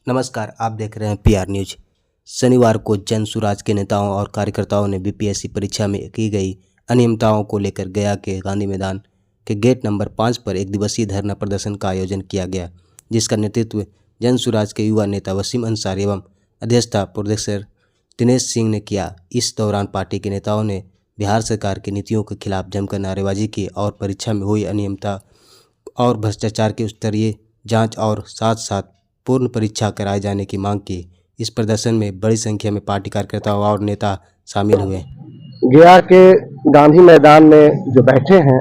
नमस्कार, आप देख रहे हैं पीआर न्यूज। शनिवार को जन सुराज के नेताओं और कार्यकर्ताओं ने बीपीएससी परीक्षा में की गई अनियमितताओं को लेकर गया के गांधी मैदान के गेट नंबर 5 पर एक दिवसीय धरना प्रदर्शन का आयोजन किया गया, जिसका नेतृत्व जन सुराज के युवा नेता वसीम अंसारी एवं अध्यक्षता प्रोफेसर दिनेश सिंह ने किया। इस दौरान पार्टी के नेताओं ने बिहार सरकार की नीतियों के खिलाफ जमकर नारेबाजी की और परीक्षा में हुई अनियमितता और भ्रष्टाचार की स्तरीय जाँच और साथ साथ पूर्ण परीक्षा कराए जाने की मांग की। इस प्रदर्शन में बड़ी संख्या में पार्टी कार्यकर्ता और नेता शामिल हुए। गया के गांधी मैदान में जो बैठे हैं,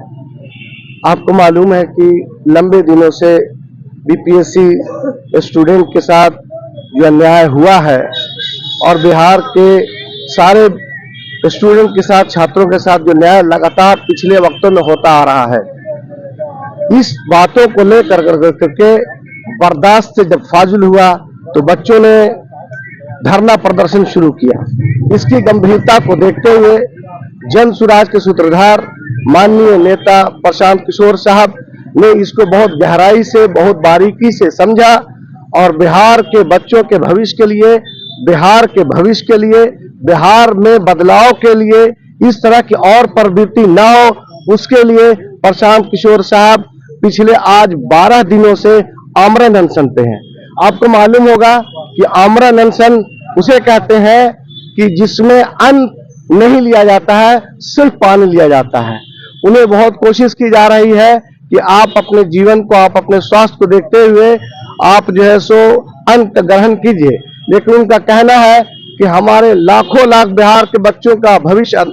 आपको मालूम है कि लंबे दिनों से बीपीएससी स्टूडेंट के साथ जो अन्याय हुआ है और बिहार के सारे स्टूडेंट के साथ, छात्रों के साथ जो न्याय लगातार पिछले वक्तों में होता आ रहा है, इस बातों को लेकर करके बर्दाश्त से जब फाजिल हुआ तो बच्चों ने धरना प्रदर्शन शुरू किया। इसकी गंभीरता को देखते हुए जन सुराज के सूत्रधार माननीय नेता प्रशांत किशोर साहब ने इसको बहुत गहराई से, बहुत बारीकी से समझा और बिहार के बच्चों के भविष्य के लिए, बिहार के भविष्य के लिए, बिहार में बदलाव के लिए, इस तरह की और प्रवृत्ति न हो, उसके लिए प्रशांत किशोर साहब पिछले आज 12 दिनों से आमरण अनशन पे हैं। आपको मालूम होगा कि आमरण अनशन उसे कहते हैं कि जिसमें अन्न नहीं लिया जाता है, सिर्फ पानी लिया जाता है। उन्हें बहुत कोशिश की जा रही है कि आप अपने जीवन को, आप अपने स्वास्थ्य को देखते हुए आप जो है सो अन्न ग्रहण कीजिए, लेकिन उनका कहना है कि हमारे लाखों लाख बिहार के बच्चों का भविष्य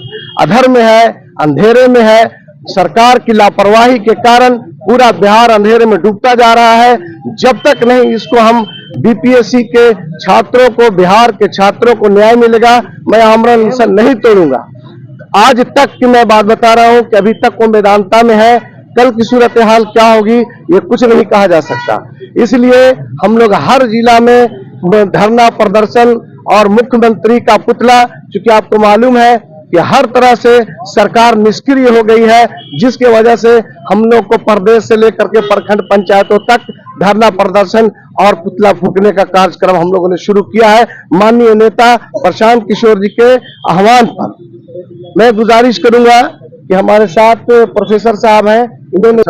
अधर में है, अंधेरे में है। सरकार की लापरवाही के कारण पूरा बिहार अंधेरे में डूबता जा रहा है। जब तक नहीं इसको हम बीपीएससी के छात्रों को, बिहार के छात्रों को न्याय मिलेगा, मैं आमरण अनशन नहीं तोड़ूंगा। आज तक की मैं बात बता रहा हूं कि अभी तक वो मैदानता में है, कल की सूरत हाल क्या होगी ये कुछ नहीं कहा जा सकता। इसलिए हम लोग हर जिला में धरना प्रदर्शन और मुख्यमंत्री का पुतला, क्योंकि आपको मालूम है कि हर तरह से सरकार निष्क्रिय हो गई है, जिसके वजह से हम लोग को प्रदेश से लेकर के प्रखंड पंचायतों तक धरना प्रदर्शन और पुतला फूकने का कार्यक्रम हम लोगों ने शुरू किया है। माननीय नेता प्रशांत किशोर जी के आह्वान पर मैं गुजारिश करूंगा कि हमारे साथ प्रोफेसर साहब हैं, इन्होंने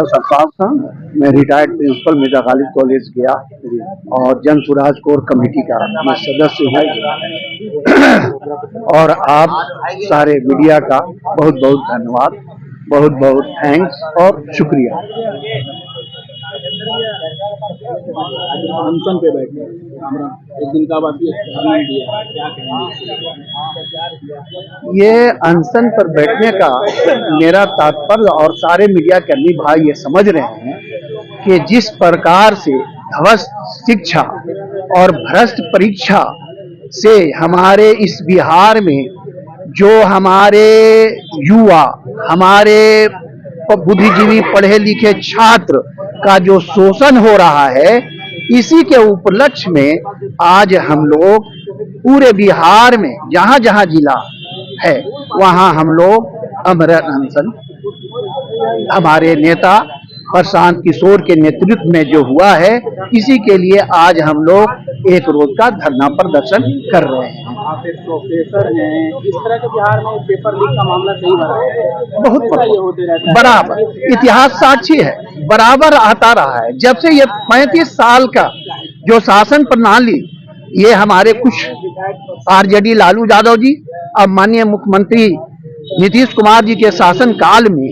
मैं retired principal Mirza Ghalib college गया और जन सुराज कोर कमेटी का मैं सदस्य हूँ और आप सारे मीडिया का बहुत बहुत धन्यवाद, बहुत बहुत थैंक्स और शुक्रिया। अनशन पे बैठे एक दिन का बाद ये अनशन पर बैठने का मेरा तात्पर्य और सारे मीडिया कर्मी भाई ये समझ रहे हैं कि जिस प्रकार से ध्वस्त शिक्षा और भ्रष्ट परीक्षा से हमारे इस बिहार में जो हमारे युवा, हमारे बुद्धिजीवी पढ़े लिखे छात्र का जो शोषण हो रहा है, इसी के उपलक्ष्य में आज हम लोग पूरे बिहार में जहां जहां जिला है वहां हम लोग आमरण अनशन हमारे नेता प्रशांत किशोर के नेतृत्व में जो हुआ है, इसी के लिए आज हम लोग एक रोज का धरना प्रदर्शन कर रहे हैं। आप एक प्रोफेसर हैं, इस तरह के बिहार में पेपर लीक का मामला सही भरा है, बहुत ये होते रहता है। बराबर इतिहास साक्षी है, बराबर आता रहा है। जब से ये 35 साल का जो शासन प्रणाली, ये हमारे कुछ आरजेडी लालू यादव जी अब माननीय मुख्यमंत्री नीतीश कुमार जी के शासन काल में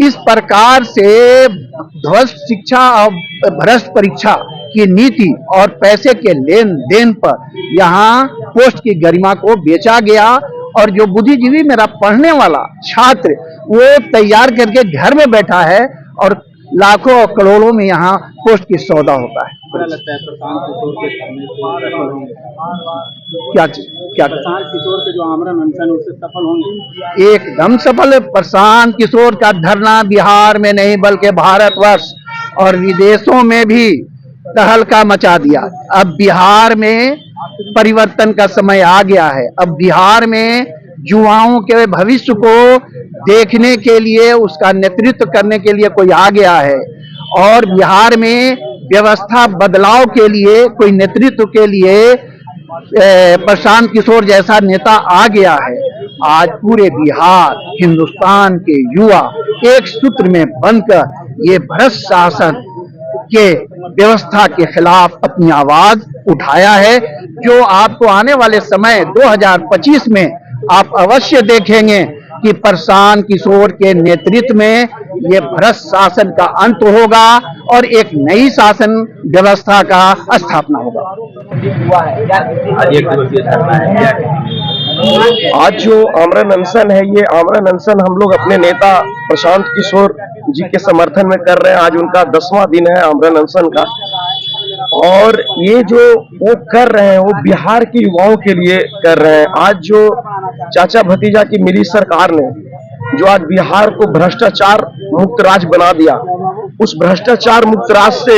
इस प्रकार से ध्वस्त शिक्षा और भ्रष्ट परीक्षा की नीति और पैसे के लेन देन पर यहाँ पोस्ट की गरिमा को बेचा गया और जो बुद्धिजीवी मेरा पढ़ने वाला छात्र वो तैयार करके घर में बैठा है और लाखों और करोड़ों में यहाँ पोस्ट की सौदा होता है। लगता है प्रशांत किशोर के सामने क्या प्रशांत किशोर के जो आमरण अनशन उससे सफल होंगे? एकदम सफल है। प्रशांत किशोर का धरना बिहार में नहीं बल्कि भारतवर्ष और विदेशों में भी तहलका मचा दिया। अब बिहार में परिवर्तन का समय आ गया है। अब बिहार में युवाओं के भविष्य को देखने के लिए, उसका नेतृत्व करने के लिए कोई आ गया है और बिहार में व्यवस्था बदलाव के लिए, कोई नेतृत्व के लिए प्रशांत किशोर जैसा नेता आ गया है। आज पूरे बिहार, हिंदुस्तान के युवा एक सूत्र में बनकर ये भ्रष्ट शासन के व्यवस्था के खिलाफ अपनी आवाज उठाया है, जो आपको आने वाले समय 2025 में आप अवश्य देखेंगे कि प्रशांत किशोर के नेतृत्व में ये भ्रष्ट शासन का अंत होगा और एक नई शासन व्यवस्था का स्थापना होगा। आज जो आमरण अनशन है, ये आमरण अनशन हम लोग अपने नेता प्रशांत किशोर जी के समर्थन में कर रहे हैं। आज उनका 10वां दिन है आमरण अनशन का, और ये जो वो कर रहे हैं वो बिहार के युवाओं के लिए कर रहे हैं। आज जो चाचा भतीजा की मिली सरकार ने जो आज बिहार को भ्रष्टाचार मुक्त राज्य बना दिया, उस भ्रष्टाचार मुक्त राज्य से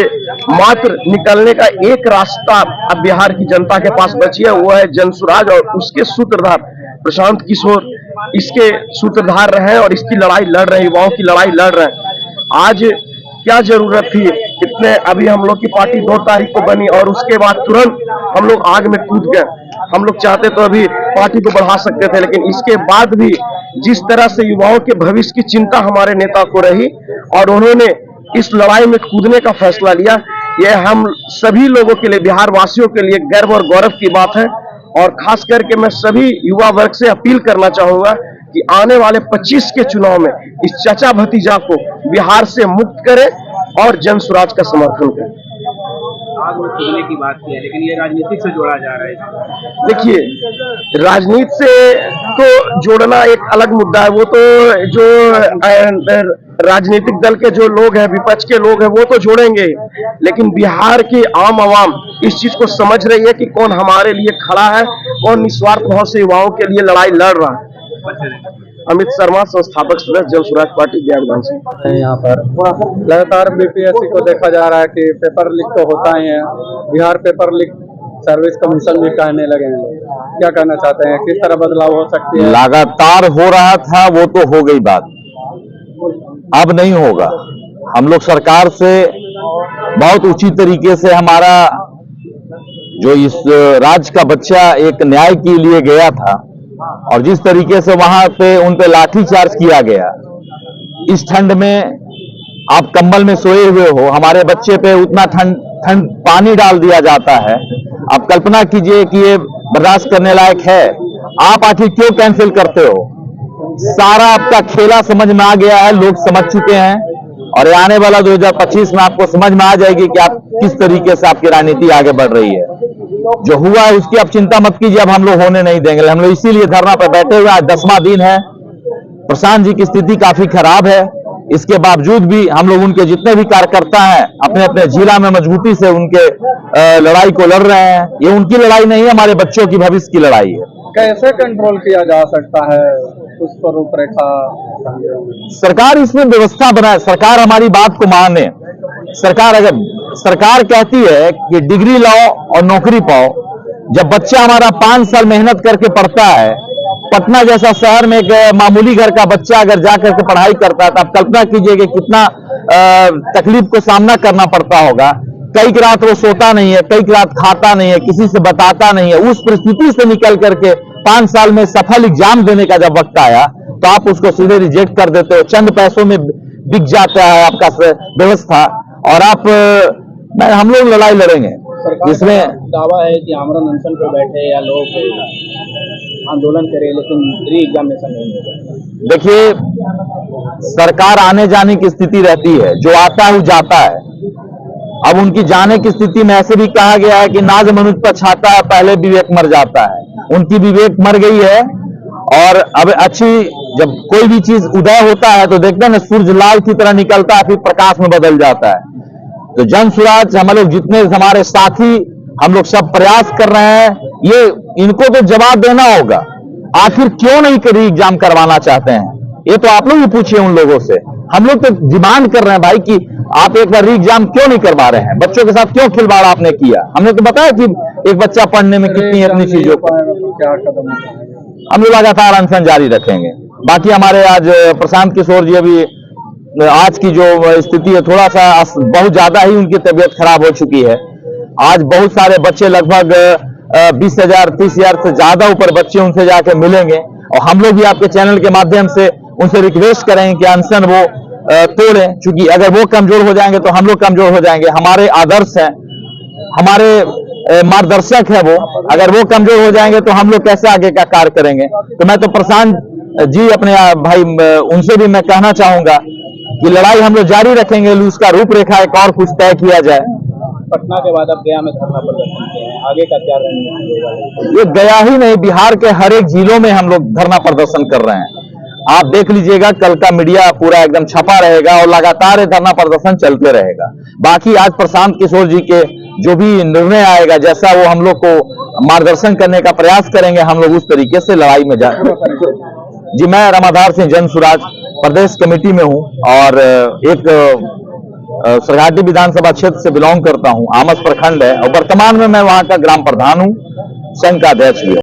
मात्र निकलने का एक रास्ता अब बिहार की जनता के पास बची है, वो है जनसुराज, और उसके सूत्रधार प्रशांत किशोर इसके सूत्रधार रहे हैं और इसकी लड़ाई लड़ रहे हैं, युवाओं की लड़ाई लड़ रहे हैं। आज क्या जरूरत थी इतने, अभी हम लोग की पार्टी 2 तारीख को बनी और उसके बाद तुरंत हम लोग आग में कूद गए। हम लोग चाहते तो अभी पार्टी को बढ़ा सकते थे, लेकिन इसके बाद भी जिस तरह से युवाओं के भविष्य की चिंता हमारे नेता को रही और उन्होंने इस लड़ाई में कूदने का फैसला लिया, यह हम सभी लोगों के लिए, बिहार वासियों के लिए गर्व और गौरव की बात है। और खास करके मैं सभी युवा वर्ग से अपील करना चाहूंगा कि आने वाले 25 के चुनाव में इस चाचा भतीजा को बिहार से मुक्त करें और जन स्वराज का समर्थन करें। आग में कूदने की बात की है, लेकिन ये राजनीतिक से जोड़ा जा रहा है। देखिए, राजनीति से तो जोड़ना एक अलग मुद्दा है, वो तो जो राजनीतिक दल के जो लोग हैं, विपक्ष के लोग हैं, वो तो जोड़ेंगे, लेकिन बिहार की आम आवाम इस चीज को समझ रही है कि कौन हमारे लिए खड़ा है, कौन निस्वार्थ भाव से युवाओं के लिए लड़ाई लड़ रहा है। अमित शर्मा, संस्थापक सदस्य जन स्वराज पार्टी ज्ञान से। यहाँ पर लगातार बीपीएससी को देखा जा रहा है कि पेपर लीक तो होता ही है, Bihar paper leak service commission भी कहने लगे हैं। क्या कहना चाहते हैं, किस तरह बदलाव हो सकती है? लगातार हो रहा था, वो तो हो गई बात, अब नहीं होगा। हम लोग सरकार से बहुत उचित तरीके से, हमारा जो इस राज्य का बच्चा एक न्याय के लिए गया था और जिस तरीके से वहां पे उन पे लाठी चार्ज किया गया, इस ठंड में आप कंबल में सोए हुए हो, हमारे बच्चे पे उतना ठंड पानी डाल दिया जाता है। आप कल्पना कीजिए कि ये बर्दाश्त करने लायक है। आप आखिर क्यों कैंसिल करते हो? सारा आपका खेला समझ में आ गया है, लोग समझ चुके हैं, और आने वाला 2025 में आपको समझ में आ जाएगी कि आप किस तरीके से आपकी राजनीति आगे बढ़ रही है। जो हुआ है उसकी आप चिंता मत कीजिए, अब हम लोग होने नहीं देंगे। हम लोग इसीलिए धरना पर बैठे हुए, आज 10वां दिन है। प्रशांत जी की स्थिति काफी खराब है, इसके बावजूद भी हम लोग उनके जितने भी कार्यकर्ता हैं अपने अपने जिला में मजबूती से उनके लड़ाई को लड़ रहे हैं। ये उनकी लड़ाई नहीं है, हमारे बच्चों की भविष्य की लड़ाई है। कैसे कंट्रोल किया जा सकता है, कुछ तो रूपरेखा? सरकार इसमें व्यवस्था बनाए, सरकार हमारी बात को माने। सरकार अगर सरकार कहती है कि डिग्री लाओ और नौकरी पाओ, जब बच्चा हमारा 5 साल मेहनत करके पढ़ता है, पटना जैसा शहर में एक मामूली घर का बच्चा अगर जाकर के पढ़ाई करता है, तो आप कल्पना कीजिए कि कितना तकलीफ को सामना करना पड़ता होगा। कई रात वो सोता नहीं है, कई रात खाता नहीं है, किसी से बताता नहीं है। उस परिस्थिति से निकल करके 5 साल में सफल एग्जाम देने का जब वक्त आया, तो आप उसको सीधे रिजेक्ट कर देते हो। चंद पैसों में बिक जाता है आपका व्यवस्था, और हम लोग लड़ाई लड़ेंगे। इसमें दावा है कि आमरण अनशन पर बैठे या लोग आंदोलन करें, लेकिन री एग्जामिनेशन नहीं होगा। देखिए, सरकार आने जाने की स्थिति रहती है, जो आता है वो जाता है। अब उनकी जाने की स्थिति में ऐसे भी कहा गया है कि नाज मनुष्य पर छाता है, पहले विवेक मर जाता है। उनकी विवेक मर गई है, और अब जब कोई भी चीज उदय होता है तो देखते हैं ना, सूर्य लाल की तरह निकलता है, फिर प्रकाश में बदल जाता है। तो जन स्वराज, हम लोग जितने हमारे साथी, हम लोग सब प्रयास कर रहे हैं। ये इनको तो जवाब देना होगा, आखिर क्यों नहीं करी एग्जाम करवाना चाहते हैं, ये तो आप लोग ही पूछिए उन लोगों से। हम लोग तो डिमांड कर रहे हैं भाई कि आप एक बार री एग्जाम क्यों नहीं करवा रहे हैं, बच्चों के साथ क्यों खिलवाड़ आपने किया। हमने तो बताया कि एक बच्चा पढ़ने में कितनी अपनी चीजों को, क्या कदम हम लोग लगातार अनशन जारी रखेंगे। बाकी हमारे आज प्रशांत किशोर जी अभी आज की जो स्थिति है थोड़ा सा बहुत ज्यादा ही उनकी तबीयत खराब हो चुकी है। आज बहुत सारे बच्चे लगभग 20,000 30,000 से ज्यादा ऊपर बच्चे उनसे जाके मिलेंगे और हम लोग भी आपके चैनल के माध्यम से उनसे रिक्वेस्ट करेंगे कि अनशन वो तोड़ें, क्योंकि अगर वो कमजोर हो जाएंगे तो हम लोग कमजोर हो जाएंगे। हमारे आदर्श हैं, हमारे मार्गदर्शक है वो, अगर वो कमजोर हो जाएंगे तो हम लोग कैसे आगे का कार्य करेंगे। तो मैं तो प्रशांत जी अपने भाई उनसे भी मैं कहना चाहूंगा कि लड़ाई हम लोग जारी रखेंगे, उसका रूपरेखा एक और कुछ तय किया जाए। पटना के बाद अब गया में धरना प्रदर्शन किया है, आगे का क्या रणनीति होगा? ये गया ही नहीं, बिहार के हर एक जिलों में हम लोग धरना प्रदर्शन कर रहे हैं। आप देख लीजिएगा, कल का मीडिया पूरा एकदम छपा रहेगा और लगातार ये धरना प्रदर्शन चलते रहेगा। बाकी आज प्रशांत किशोर जी के जो भी निर्णय आएगा, जैसा वो हम लोग को मार्गदर्शन करने का प्रयास करेंगे, हम लोग उस तरीके से लड़ाई में जाए। जी, मैं रामाधार सिंह जन सुराज प्रदेश कमेटी में हूं और एक सरघाटी विधानसभा क्षेत्र से बिलोंग करता हूं। आमस प्रखंड है और वर्तमान में मैं वहां का ग्राम प्रधान हूं, संघ का अध्यक्ष भी हूं।